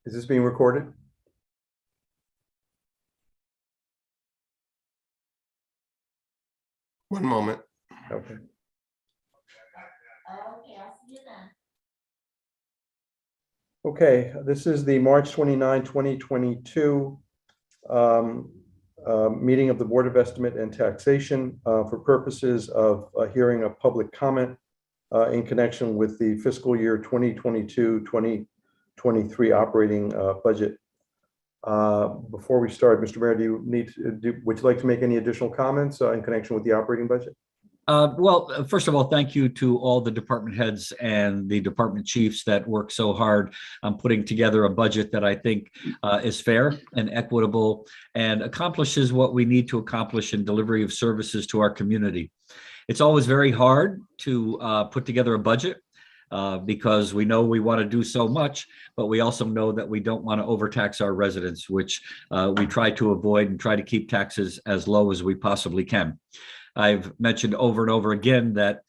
Is this being recorded? One moment. Okay. Okay, I'll see you then. Okay, this is the March 29, 2022 meeting of the Board of Estimate and Taxation for purposes of hearing a public comment in connection with the fiscal year 2022-2023 operating budget. Before we start, Mr. Mayor, would you like to make any additional comments in connection with the operating budget? Well, first of all, thank you to all the department heads and the department chiefs that work so hard on putting together a budget that I think is fair and equitable and accomplishes what we need to accomplish in delivery of services to our community. It's always very hard to put together a budget because we know we want to do so much, but we also know that we don't want to overtax our residents, which we try to avoid and try to keep taxes as low as we possibly can. I've mentioned over and over again that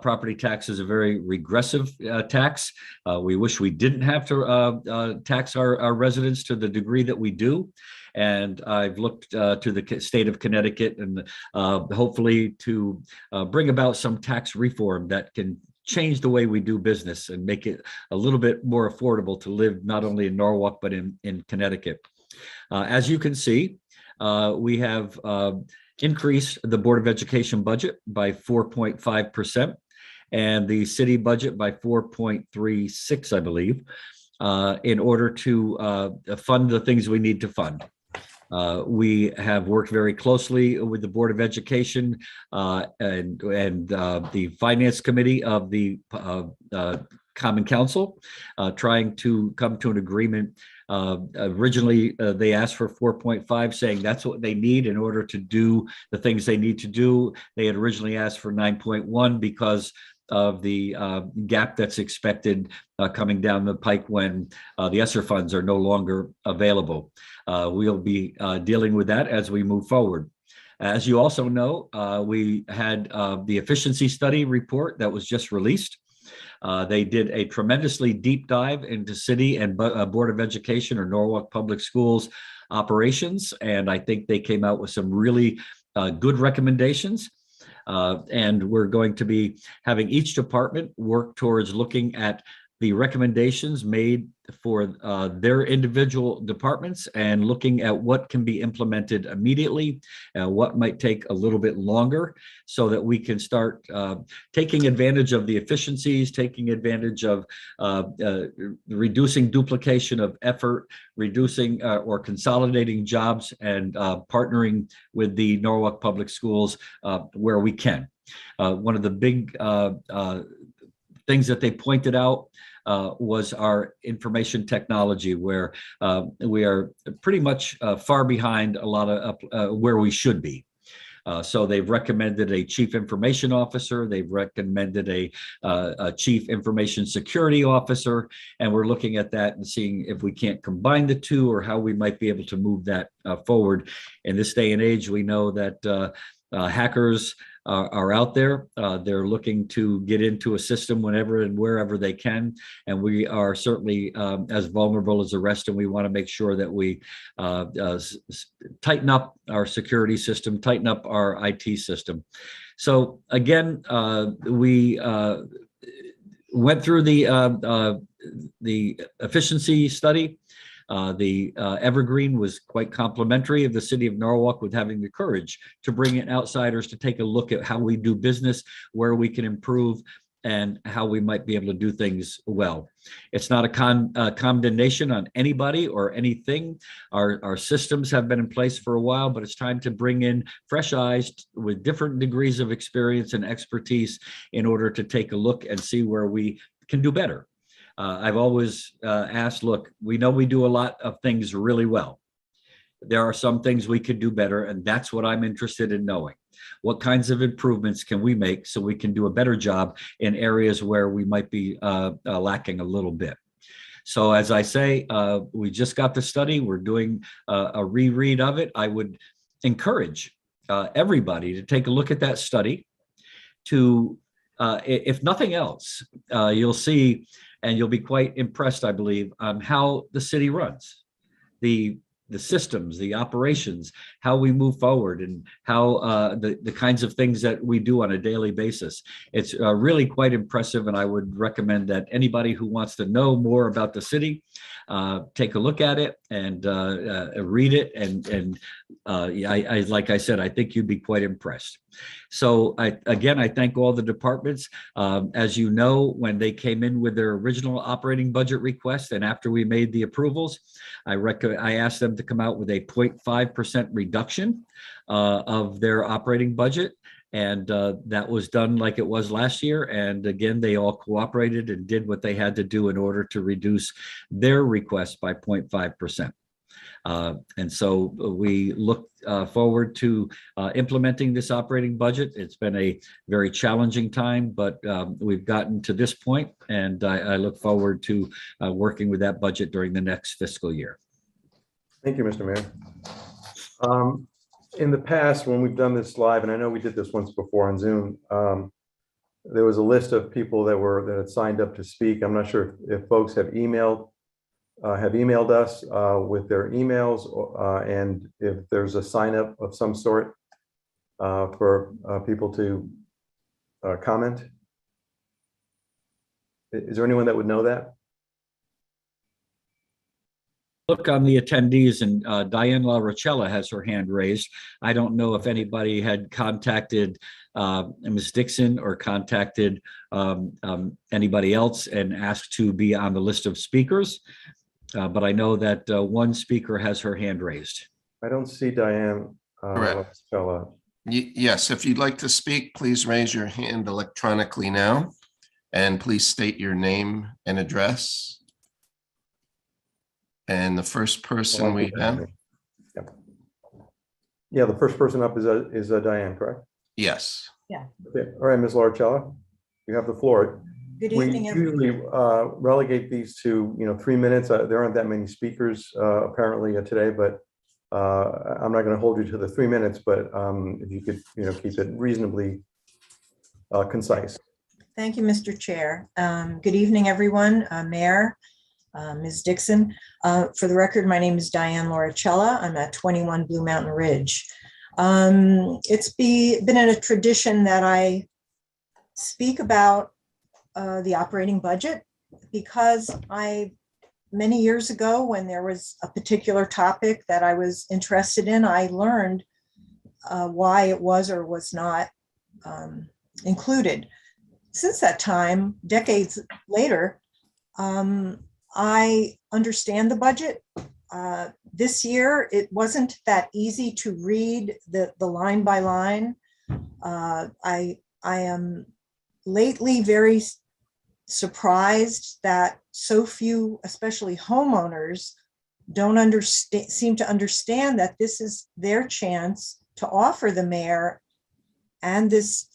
property tax is a very regressive tax. We wish we didn't have to tax our residents to the degree that we do. And I've looked to the state of Connecticut and hopefully to bring about some tax reform that can change the way we do business and make it a little bit more affordable to live not only in Norwalk, but in Connecticut. As you can see, we have increased the Board of Education budget by 4.5% and the city budget by 4.36, I believe, in order to fund the things we need to fund. We have worked very closely with the Board of Education and the Finance Committee of the Common Council, trying to come to an agreement. Originally, they asked for 4.5, saying that's what they need in order to do the things they need to do. They had originally asked for 9.1 because of the gap that's expected coming down the pike when the ESSER funds are no longer available. We'll be dealing with that as we move forward. As you also know, we had the efficiency study report that was just released. They did a tremendously deep dive into city and Board of Education or Norwalk Public Schools operations, and I think they came out with some really good recommendations. And we're going to be having each department work towards looking at the recommendations made for their individual departments and looking at what can be implemented immediately, what might take a little bit longer so that we can start taking advantage of the efficiencies, taking advantage of reducing duplication of effort, reducing or consolidating jobs and partnering with the Norwalk Public Schools where we can. One of the big things that they pointed out was our information technology, where we are pretty much far behind a lot of where we should be. So they've recommended a chief information officer. They've recommended a chief information security officer. And we're looking at that and seeing if we can't combine the two or how we might be able to move that forward. In this day and age, we know that hackers are out there. They're looking to get into a system whenever and wherever they can. And we are certainly as vulnerable as the rest. And we want to make sure that we tighten up our security system, tighten up our IT system. So again, we went through the efficiency study. The Evergreen was quite complimentary of the city of Norwalk with having the courage to bring in outsiders to take a look at how we do business, where we can improve, and how we might be able to do things well. It's not a condemnation on anybody or anything. Our systems have been in place for a while, but it's time to bring in fresh eyes with different degrees of experience and expertise in order to take a look and see where we can do better. I've always asked, look, we know we do a lot of things really well. There are some things we could do better, and that's what I'm interested in knowing. What kinds of improvements can we make so we can do a better job in areas where we might be lacking a little bit? So as I say, we just got the study. We're doing a reread of it. I would encourage everybody to take a look at that study to, if nothing else, you'll see and you'll be quite impressed, I believe, on how the city runs, the systems, the operations, how we move forward, and how the kinds of things that we do on a daily basis. It's really quite impressive, and I would recommend that anybody who wants to know more about the city take a look at it and read it. And like I said, I think you'd be quite impressed. So I thank all the departments. As you know, when they came in with their original operating budget request, and after we made the approvals, I asked them to come out with a 0.5% reduction of their operating budget. And that was done like it was last year. And again, they all cooperated and did what they had to do in order to reduce their request by 0.5%. And so we look forward to implementing this operating budget. It's been a very challenging time, but we've gotten to this point, and I look forward to working with that budget during the next fiscal year. Thank you, Mr. Mayor. In the past, when we've done this live, and I know we did this once before on Zoom, there was a list of people that had signed up to speak. I'm not sure if folks have emailed us with their emails, and if there's a sign up of some sort for people to comment. Is there anyone that would know that? Look on the attendees, and Diane La Rochella has her hand raised. I don't know if anybody had contacted Ms. Dixon or contacted anybody else and asked to be on the list of speakers. But I know that one speaker has her hand raised. I don't see Diane. Correct. Yes, if you'd like to speak, please raise your hand electronically now, and please state your name and address. And the first person we have. Yeah, the first person up is Diane, correct? Yes. Yeah. Okay. All right, Ms. Larchella, you have the floor. Good evening, We usually relegate these to 3 minutes. There aren't that many speakers apparently today, but I'm not going to hold you to the 3 minutes. But if you could keep it reasonably concise. Thank you, Mr. Chair. Good evening, everyone. Mayor, Ms. Dixon. For the record, my name is Diane Lauricella. I'm at 21 Blue Mountain Ridge. It's been in a tradition that I speak about the operating budget, because many years ago, when there was a particular topic that I was interested in, I learned why it was or was not included. Since that time, decades later, I understand the budget. This year, it wasn't that easy to read the line by line. I am lately very surprised that so few, especially homeowners, don't seem to understand that this is their chance to offer the mayor and this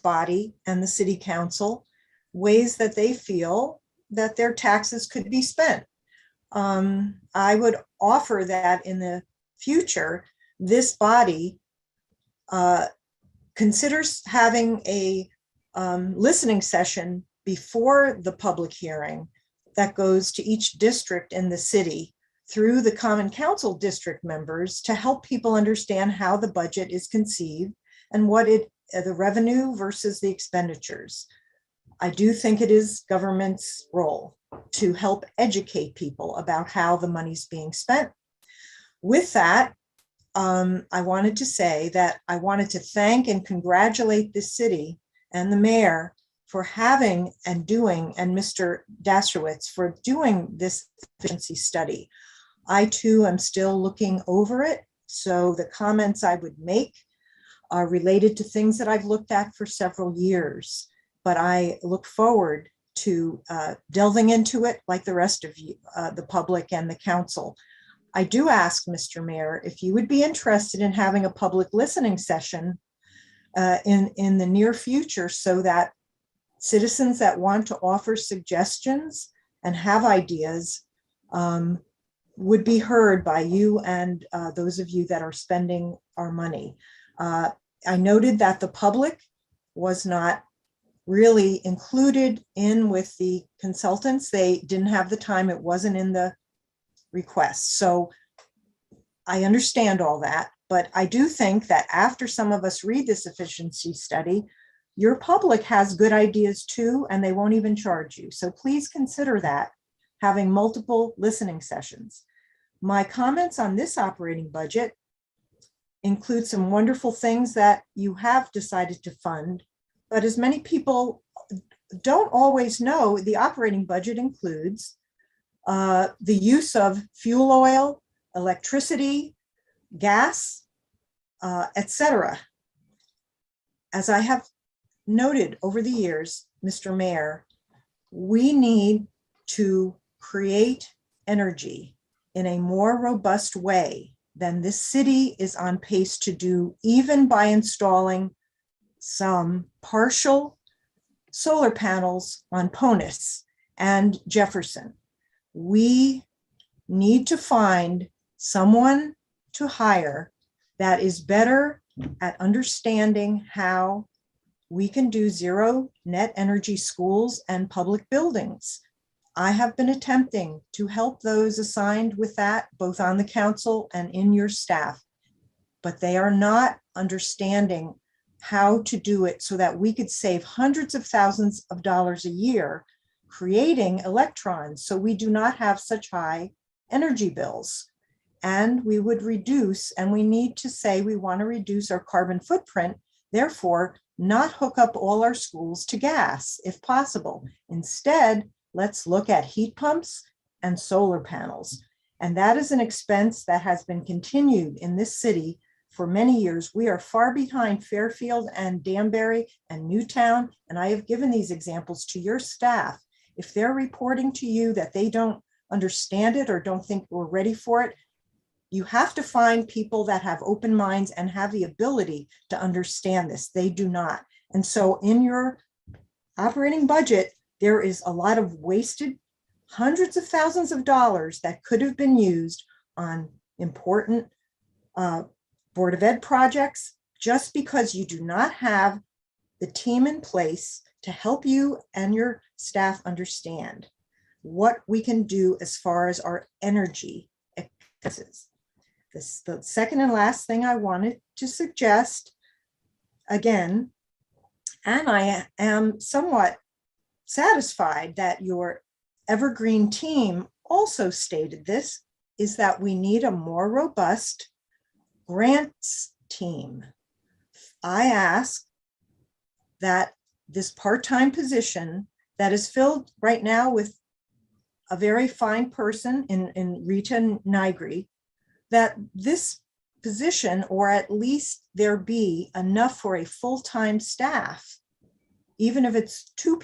body and the city council ways that they feel that their taxes could be spent. I would offer that in the future, this body considers having a listening session before the public hearing that goes to each district in the city through the Common Council district members to help people understand how the budget is conceived and what the revenue versus the expenditures. I do think it is government's role to help educate people about how the money's being spent. With that, I wanted to say that I wanted to thank and congratulate the city and the mayor for having and doing, and Mr. Dasrowitz for doing this efficiency study. I too am still looking over it, so the comments I would make are related to things that I've looked at for several years, but I look forward to delving into it like the rest of you, the public and the council. I do ask, Mr. Mayor, if you would be interested in having a public listening session in the near future, so that citizens that want to offer suggestions and have ideas would be heard by you and those of you that are spending our money. I noted that the public was not really included in with the consultants. They didn't have the time. It wasn't in the request. So I understand all that, but I do think that after some of us read this efficiency study, your public has good ideas too, and they won't even charge you. So please consider that, having multiple listening sessions. My comments on this operating budget include some wonderful things that you have decided to fund, but as many people don't always know, the operating budget includes the use of fuel oil, electricity, gas, etc. As I have noted over the years, Mr. Mayor, we need to create energy in a more robust way than this city is on pace to do, even by installing some partial solar panels on Ponus and Jefferson. We need to find someone to hire that is better at understanding how we can do zero net energy schools and public buildings. I have been attempting to help those assigned with that, both on the council and in your staff, but they are not understanding how to do it so that we could save hundreds of thousands of dollars a year creating electrons so we do not have such high energy bills. And we would reduce, and we need to say we want to reduce our carbon footprint, therefore not hook up all our schools to gas if possible. Instead, let's look at heat pumps and solar panels. And that is an expense that has been continued in this city for many years. We are far behind Fairfield and Danbury and Newtown, and I have given these examples to your staff. If they're reporting to you that they don't understand it or don't think we're ready for it, you have to find people that have open minds and have the ability to understand this. They do not. And so in your operating budget, there is a lot of wasted hundreds of thousands of dollars that could have been used on important Board of Ed projects, just because you do not have the team in place to help you and your staff understand what we can do as far as our energy expenses. The second and last thing I wanted to suggest, again, and I am somewhat satisfied that your evergreen team also stated this, is that we need a more robust grants team. I ask that this part-time position that is filled right now with a very fine person in Rita Nigri, that this position, or at least there be enough for a full-time staff, even if it's two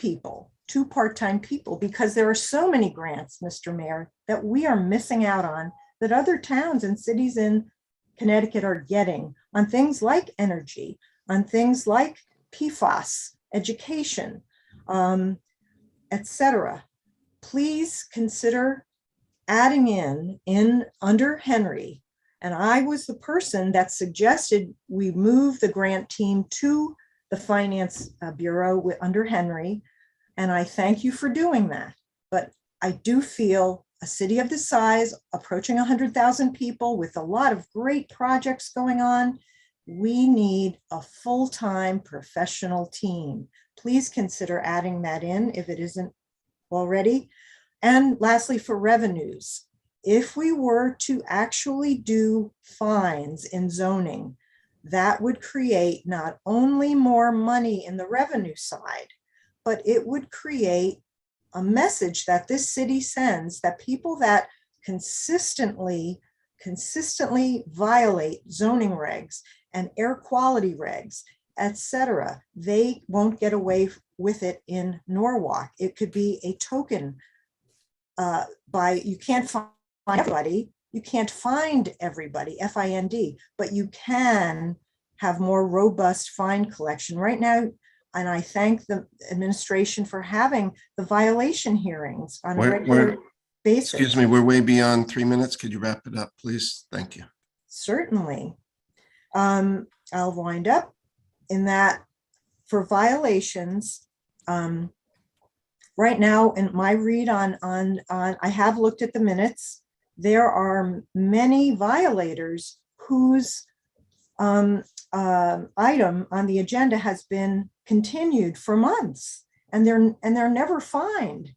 part-time people, because there are so many grants, Mr. Mayor, that we are missing out on that other towns and cities in Connecticut are getting on things like energy, on things like PFAS, education, etc. Please consider adding in under Henry. And I was the person that suggested we move the grant team to the Finance Bureau under Henry. And I thank you for doing that. But I do feel a city of this size, approaching 100,000 people with a lot of great projects going on, we need a full-time professional team. Please consider adding that in if it isn't already. And lastly, for revenues, if we were to actually do fines in zoning, that would create not only more money in the revenue side, but it would create a message that this city sends that people that consistently violate zoning regs and air quality regs, etc., they won't get away with it in Norwalk. It could be a token you can't find everybody, you can't find everybody, FIND, but you can have more robust fine collection right now. And I thank the administration for having the violation hearings on a regular basis. Excuse me, we're way beyond 3 minutes. Could you wrap it up, please? Thank you. Certainly. I'll wind up in that for violations, Right now, in my read on, I have looked at the minutes. There are many violators whose item on the agenda has been continued for months, and they're never fined.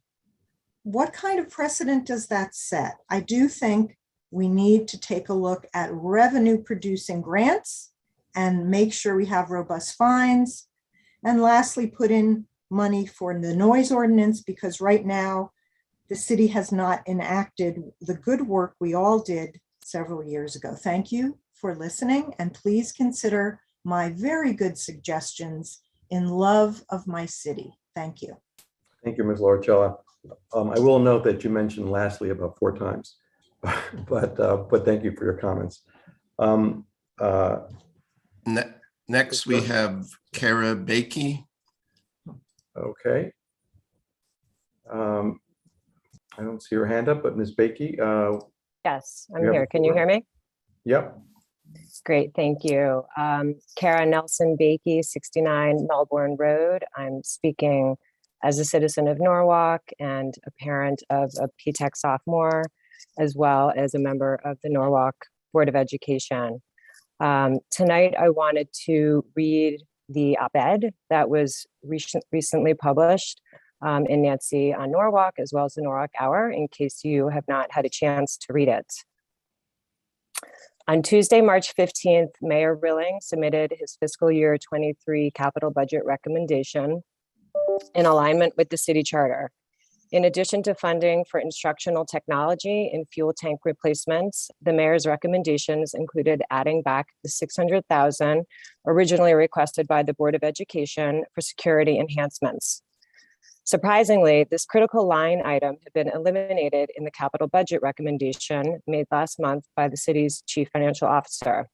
What kind of precedent does that set? I do think we need to take a look at revenue producing grants and make sure we have robust fines. And lastly, put in money for the noise ordinance, because right now the city has not enacted the good work we all did several years ago. Thank you for listening, and please consider my very good suggestions in love of my city. Thank you. Thank you, Ms. Lauricella. I will note that you mentioned lastly about 4 times, but thank you for your comments. Next, we have Kara Bakey. Okay. I don't see her hand up, but Ms. Bakey. Yes, I'm you have here. the Can you floor. hear me? Yep. Great, thank you. Kara Nelson Bakey, 69 Melbourne Road. I'm speaking as a citizen of Norwalk and a parent of a P-Tech sophomore, as well as a member of the Norwalk Board of Education. Tonight, I wanted to read the op-ed that was recently published in Nancy on Norwalk, as well as the Norwalk Hour, in case you have not had a chance to read it. On Tuesday, March 15th, Mayor Rilling submitted his fiscal year 23 capital budget recommendation in alignment with the city charter. In addition to funding for instructional technology and fuel tank replacements, the mayor's recommendations included adding back the $600,000 originally requested by the Board of Education for security enhancements. Surprisingly, this critical line item had been eliminated in the capital budget recommendation made last month by the city's chief financial officer.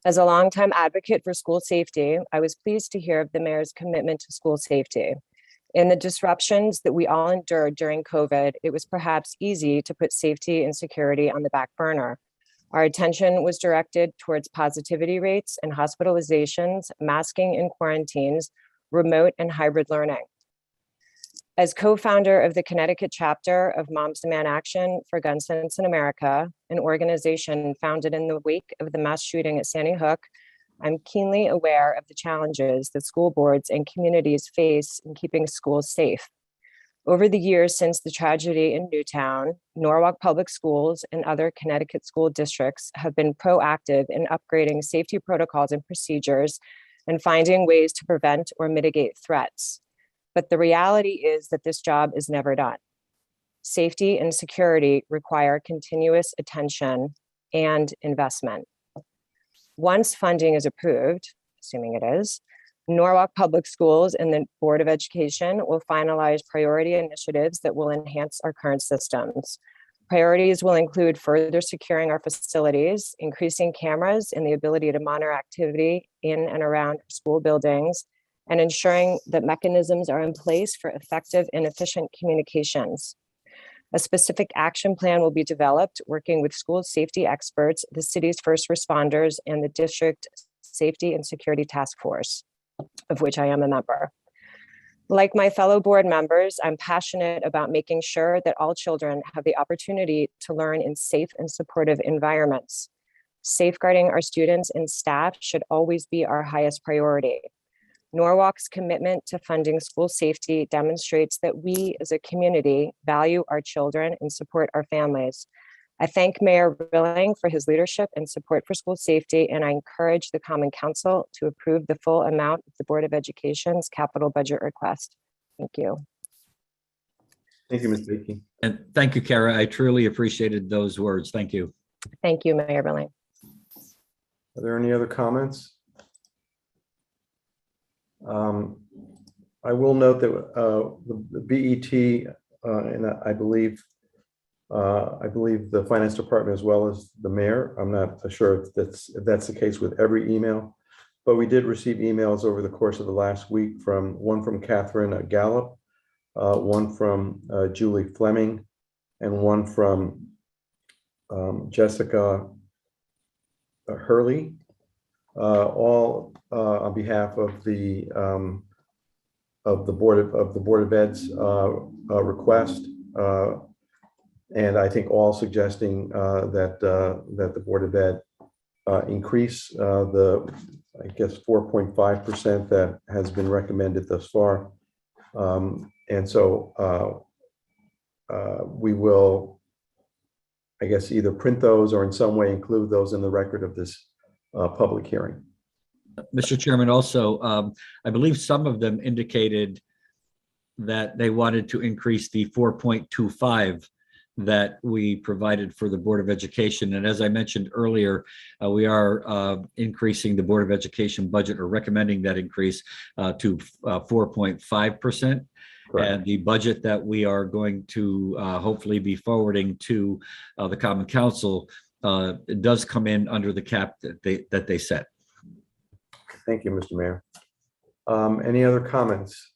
As a longtime advocate for school safety, I was pleased to hear of the mayor's commitment to school safety. In the disruptions that we all endured during COVID, it was perhaps easy to put safety and security on the back burner. Our attention was directed towards positivity rates and hospitalizations, masking and quarantines, remote and hybrid learning. As co-founder of the Connecticut chapter of Moms Demand Action for Gun Sense in America, an organization founded in the wake of the mass shooting at Sandy Hook, I'm keenly aware of the challenges that school boards and communities face in keeping schools safe. Over the years since the tragedy in Newtown, Norwalk Public Schools and other Connecticut school districts have been proactive in upgrading safety protocols and procedures and finding ways to prevent or mitigate threats. But the reality is that this job is never done. Safety and security require continuous attention and investment. Once funding is approved, assuming it is, Norwalk Public Schools and the Board of Education will finalize priority initiatives that will enhance our current systems. Priorities will include further securing our facilities, increasing cameras and the ability to monitor activity in and around school buildings, and ensuring that mechanisms are in place for effective and efficient communications. A specific action plan will be developed working with school safety experts, the city's first responders, and the district safety and security task force, of which I am a member. Like my fellow board members, I'm passionate about making sure that all children have the opportunity to learn in safe and supportive environments. Safeguarding our students and staff should always be our highest priority. Norwalk's commitment to funding school safety demonstrates that we as a community value our children and support our families. I thank Mayor Rilling for his leadership and support for school safety, and I encourage the Common Council to approve the full amount of the Board of Education's capital budget request. Thank you. Thank you, Ms. Bakey. And thank you, Kara. I truly appreciated those words. Thank you. Thank you, Mayor Rilling. Are there any other comments? I will note that the BET and I believe the finance department as well as the mayor. I'm not sure if that's the case with every email, but we did receive emails over the course of the last week one from Catherine Gallup, one from Julie Fleming, and one from Jessica Hurley, all on behalf of the the Board of Ed's request. And I think all suggesting that the Board of Ed increase I guess 4.5% that has been recommended thus far. And so we will, I guess, either print those or in some way include those in the record of this public hearing. Mr. Chairman, also, I believe some of them indicated that they wanted to increase the 4.25 that we provided for the Board of Education. And as I mentioned earlier, we are increasing the Board of Education budget, or recommending that increase to 4.5%. And the budget that we are going to hopefully be forwarding to the Common Council does come in under the cap that they set. Thank you, Mr. Mayor. Any other comments?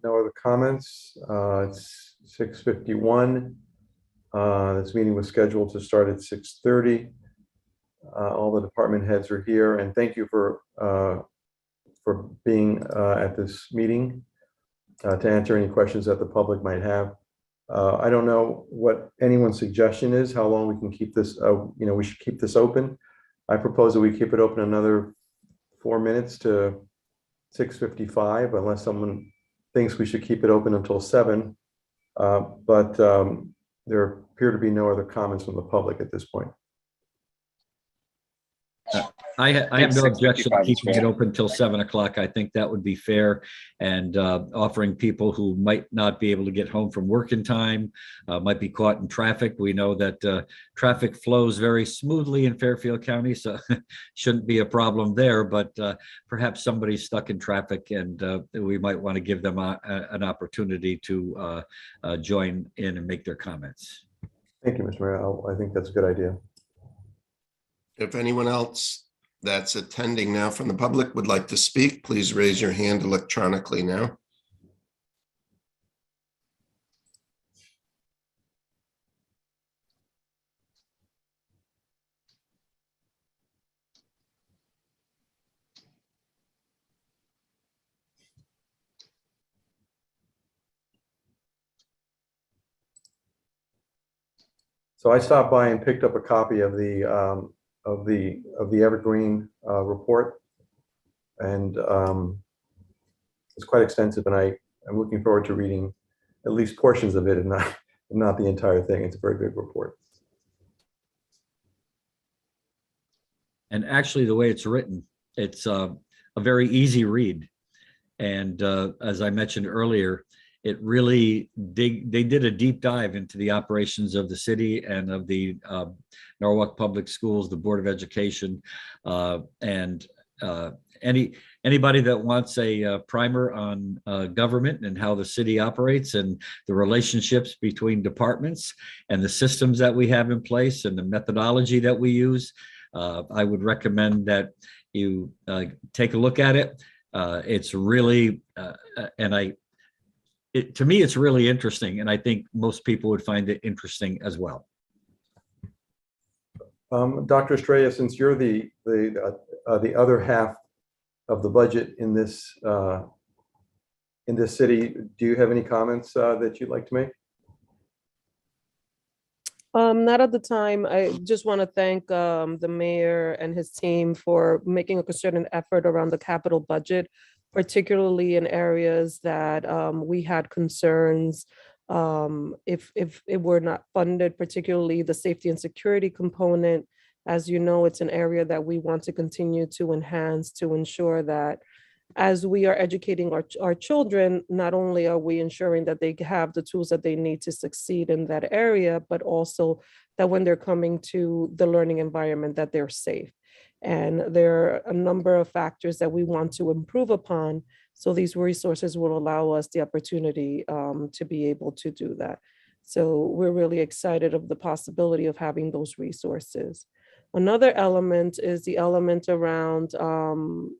No other comments. It's 6:51. This meeting was scheduled to start at 6:30. All the department heads are here, and thank you for being at this meeting to answer any questions that the public might have. I don't know what anyone's suggestion is, how long we can keep this, we should keep this open. I propose that we keep it open another 4 minutes to 6:55, unless someone thinks we should keep it open until 7. But there appear to be no other comments from the public at this point. I have no objection to keeping it open until 7 o'clock. I think that would be fair, and offering people who might not be able to get home from work in time, might be caught in traffic. We know that traffic flows very smoothly in Fairfield County, so shouldn't be a problem there. But perhaps somebody's stuck in traffic, and we might want to give them an opportunity to join in and make their comments. Thank you, Mr. Mayor. I think that's a good idea. If anyone else that's attending now from the public would like to speak, please raise your hand electronically now. So I stopped by and picked up a copy of the Evergreen report, and it's quite extensive, and I'm looking forward to reading at least portions of it, and not the entire thing. It's a very big report. And actually, the way it's written, it's a very easy read. And as I mentioned earlier, it really they did a deep dive into the operations of the city and of the Norwalk Public Schools, the Board of Education, and anybody that wants a primer on government and how the city operates and the relationships between departments and the systems that we have in place and the methodology that we use, I would recommend that you take a look at it. It's really, to me, it's really interesting, and I think most people would find it interesting as well. Dr. Estrella, since you're the other half of the budget in this city, do you have any comments that you'd like to make? Not at the time. I just want to thank the mayor and his team for making a concerted effort around the capital budget, particularly in areas that we had concerns if it were not funded, particularly the safety and security component. As you know, it's an area that we want to continue to enhance to ensure that as we are educating our children, not only are we ensuring that they have the tools that they need to succeed in that area, but also that when they're coming to the learning environment, that they're safe. And there are a number of factors that we want to improve upon. So these resources will allow us the opportunity to be able to do that. So we're really excited of the possibility of having those resources. Another element is the element around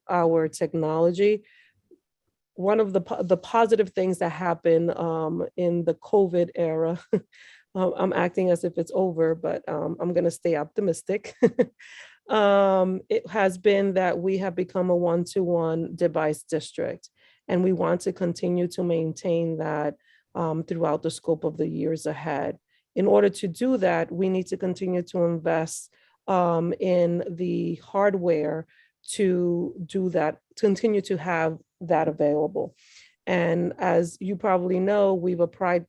our technology. One of the positive things that happen in the COVID era, I'm acting as if it's over, but I'm going to stay optimistic. it has been that we have become a one-to-one device district. And we want to continue to maintain that throughout the scope of the years ahead. In order to do that, we need to continue to invest in the hardware to do that, continue to have that available. And as you probably know, we've applied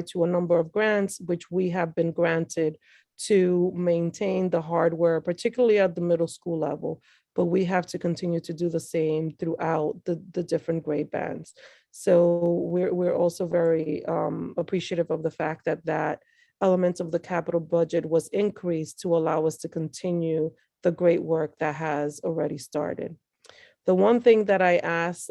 to a number of grants, which we have been granted to maintain the hardware, particularly at the middle school level. But we have to continue to do the same throughout the different grade bands. So we're also very appreciative of the fact that element of the capital budget was increased to allow us to continue the great work that has already started. The one thing that I asked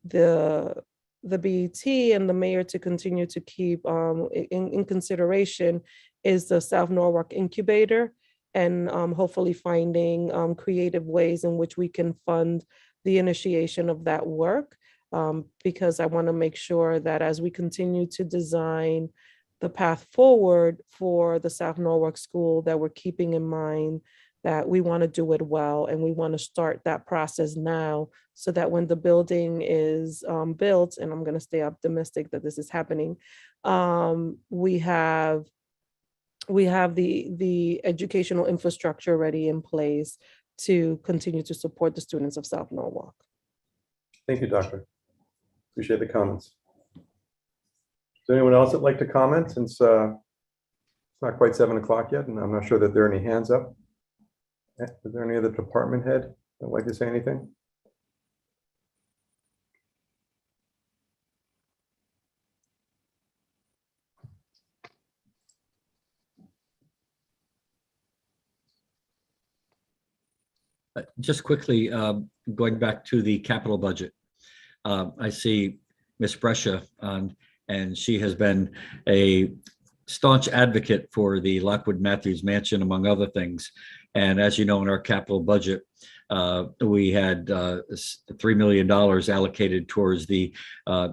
the BET and the mayor to continue to keep in consideration is the South Norwalk Incubator, and hopefully finding creative ways in which we can fund the initiation of that work, because I want to make sure that as we continue to design the path forward for the South Norwalk School, that we're keeping in mind that we want to do it well, and we want to start that process now so that when the building is built, and I'm going to stay optimistic that this is happening, we have the educational infrastructure already in place to continue to support the students of South Norwalk. Thank you, Doctor. Appreciate the comments. Is there anyone else that'd like to comment, since it's not quite 7 o'clock yet, and I'm not sure that there are any hands up? Is there any other department head that'd like to say anything? Just quickly, going back to the capital budget, I see Ms. Brescia on, and she has been a staunch advocate for the Lockwood Matthews Mansion, among other things. And as you know, in our capital budget, we had $3 million allocated towards the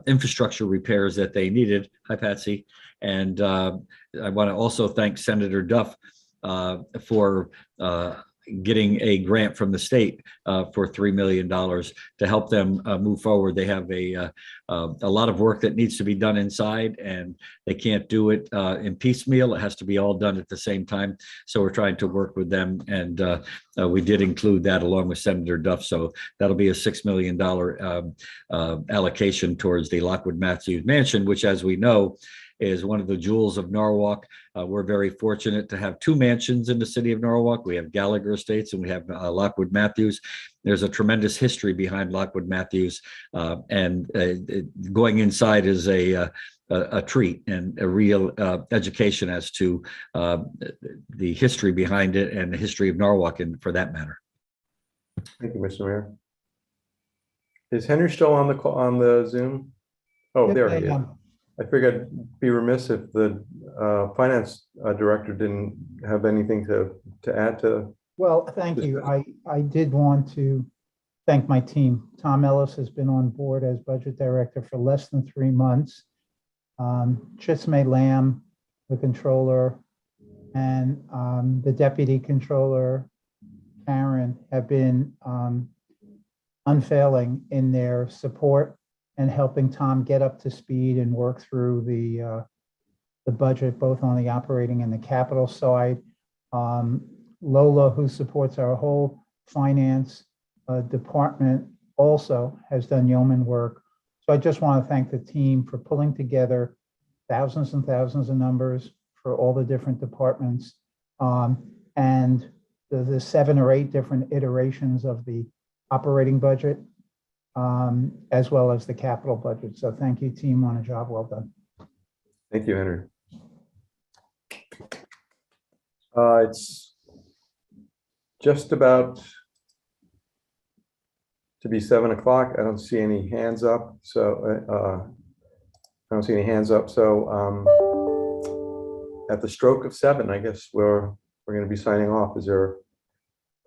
infrastructure repairs that they needed. Hi, Patsy. And I want to also thank Senator Duff for getting a grant from the state for $3 million to help them move forward. They have a lot of work that needs to be done inside, and they can't do it in piecemeal. It has to be all done at the same time. So we're trying to work with them, and we did include that along with Senator Duff. So that'll be a $6 million allocation towards the Lockwood Matthews Mansion, which, as we know, is one of the jewels of Norwalk. We're very fortunate to have two mansions in the city of Norwalk. We have Gallagher Estates and we have Lockwood Matthews. There's a tremendous history behind Lockwood Matthews, and going inside is a treat and a real education as to the history behind it and the history of Norwalk, and for that matter. Thank you, Mr. Mayor. Is Henry still on the Zoom? Oh, there he is. I figured I'd be remiss if the finance director didn't have anything to add to. Well, thank you. I did want to thank my team. Tom Ellis has been on board as budget director for less than 3 months. Chisme Lamb, the controller, and the deputy controller, Karen, have been unfailing in their support and helping Tom get up to speed and work through the budget, both on the operating and the capital side. Lola, who supports our whole finance department, also has done yeoman work. So I just want to thank the team for pulling together thousands and thousands of numbers for all the different departments, and the 7 or 8 different iterations of the operating budget, as well as the capital budget. So thank you, team, on a job well done. Thank you, Henry. It's just about to be 7 o'clock. I don't see any hands up. So at the stroke of 7, I guess we're going to be signing off. Is there?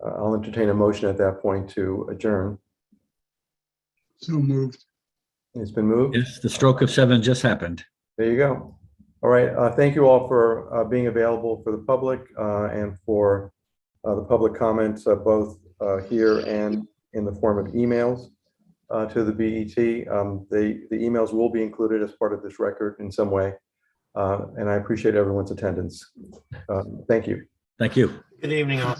I'll entertain a motion at that point to adjourn. So moved. It's been moved. Yes, the stroke of 7 just happened. There you go. All right. Thank you all for being available for the public and for the public comments, both here and in the form of emails to the BET. The emails will be included as part of this record in some way. And I appreciate everyone's attendance. Thank you. Thank you. Good evening, all.